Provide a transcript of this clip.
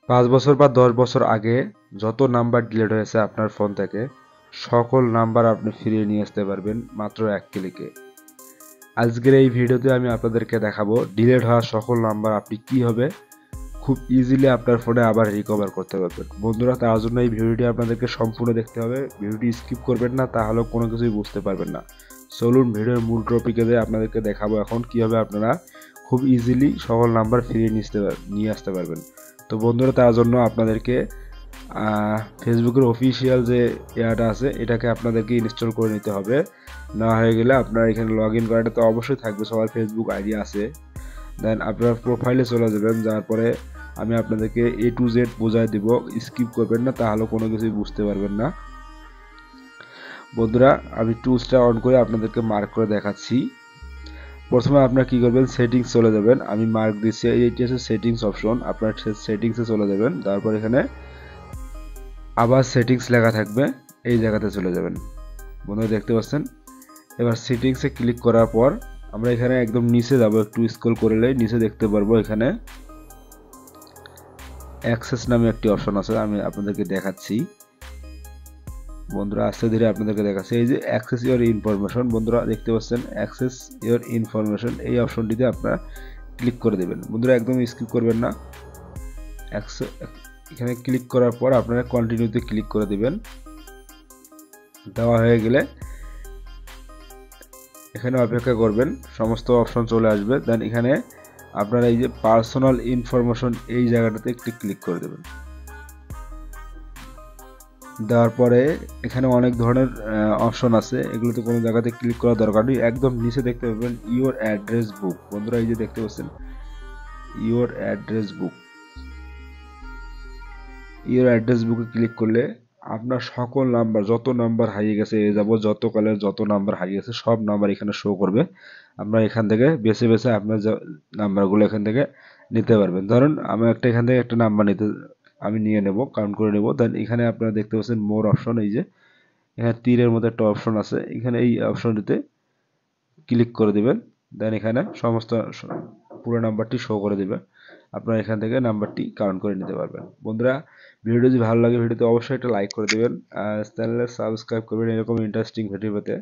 5 বছর বা 10 বছর আগে যত নাম্বার ডিলিট হয়েছে আপনার ফোন থেকে সকল নাম্বার আপনি ফিরিয়ে নিয়ে আসতে পারবেন মাত্র এক ক্লিকে। আজকের এই ভিডিওতে আমি আপনাদেরকে দেখাবো ডিলিট হওয়া সকল নাম্বার আপনি কিভাবে খুব ইজিলি আপনার ফোনে আবার রিকভার করতে পারবেন। বন্ধুরা, তার জন্য এই ভিডিওটি আপনাদেরকে সম্পূর্ণ দেখতে হবে, ভিডিওটি স্কিপ করবেন না, তাহলে কোনো কিছুই বুঝতে পারবেন না। চলুন ভিডিওর মূল টপিকে যাই, আপনাদেরকে দেখাবো এখন কিভাবে আপনারা খুব ইজিলি সকল নাম্বার ফিরিয়ে নিয়ে আসতে পারবেন। তো বন্ধুরা, তার জন্য আপনাদেরকে ফেসবুকের অফিসিয়াল যে অ্যাপটা আছে এটাকে আপনাদেরকে ইনস্টল করে নিতে হবে। না হয়ে গেলে আপনার এখানে লগ ইন করাটা তো অবশ্যই থাকবে, সবার ফেসবুক আইডি আছে। দেন আপনার প্রোফাইলে চলে যাবেন, যাওয়ার পরে আমি আপনাদেরকে A to Z বোঝাই দিব, স্কিপ করবেন না, তাহলে কোনো কিছুই বুঝতে পারবেন না। বন্ধুরা, আমি টুলসটা অন করে আপনাদেরকে মার্ক করে দেখাচ্ছি। প্রথমে আপনারা কি করবেন, সেটিংস চলে যাবেন। আমি মার্ক দিচ্ছি, এইটি হচ্ছে সেটিংস অপশন। আপনার সেটিংসে চলে যাবেন, তারপর এখানে আবার সেটিংস লেখা থাকবে, এই জায়গাতে চলে যাবেন। বন্ধুরা দেখতে পাচ্ছেন, এবার সেটিংসে ক্লিক করার পর আমরা এখানে একদম নিচে যাব, একটু স্ক্রল করলে নিচে দেখতে পারবো এখানে অ্যাক্সেস নামে একটি অপশন আছে, আমি আপনাদেরকে দেখাচ্ছি। বন্ধুরা আস্তে ধীরে আপনাদেরকে দেখাচ্ছি, এই যে অ্যাক্সেস ইওর ইনফরমেশন, বন্ধুরা দেখতে পাচ্ছেন অ্যাক্সেস ইওর ইনফরমেশন, এই অপশনটিতে আপনারা ক্লিক করে দেবেন। বন্ধুরা একদম স্কিপ করবেন না, এখানে ক্লিক করার পর আপনারা কন্টিনিউতে ক্লিক করে দেবেন। দেওয়া হয়ে গেলে এখানে অপেক্ষা করবেন, সমস্ত অপশন চলে আসবে। দেন এখানে আপনারা এই যে পার্সোনাল ইনফরমেশন, এই জায়গাটাতে একটু ক্লিক করে দেবেন। দেওয়ার পরে এখানে অনেক ধরনের অপশন আছে, এগুলোতে কোনো জায়গাতে ক্লিক করার দরকার নেই। একদম নিচে দেখতে পাবেন ইওর অ্যাড্রেস বুক। বন্ধুরা এই যে দেখতে পাচ্ছেন your address book, your address বুকে ক্লিক করলে আপনার সকল নাম্বার, যত নাম্বার হারিয়ে গেছে এ যাব, যত কালের যত নাম্বার হারিয়ে গেছে সব নাম্বার এখানে শো করবে। আমরা এখান থেকে বেছে বেছে আপনার নাম্বারগুলো এখান থেকে নিতে পারবেন। ধরুন আমি এখান থেকে একটা নাম্বার আমি নিয়ে নেব, কাউন্ট করে নেব। দেন এখানে আপনারা দেখতে পাচ্ছেন মোর অপশন, এই যে এখানে তীরের মধ্যে একটা অপশন আছে, এখানে এই অপশনটিতে ক্লিক করে দিবেন। দেন এখানে সমস্ত পুরো নাম্বারটি শো করে দিবে, আপনারা এখান থেকে নাম্বারটি কাউন্ট করে নিতে পারবেন। বন্ধুরা, ভিডিও যদি ভালো লাগে ভিডিওতে অবশ্যই একটা লাইক করে দেবেন, আর চ্যানেলে সাবস্ক্রাইব করবেন এরকম ইন্টারেস্টিং ভিডিও পেতে।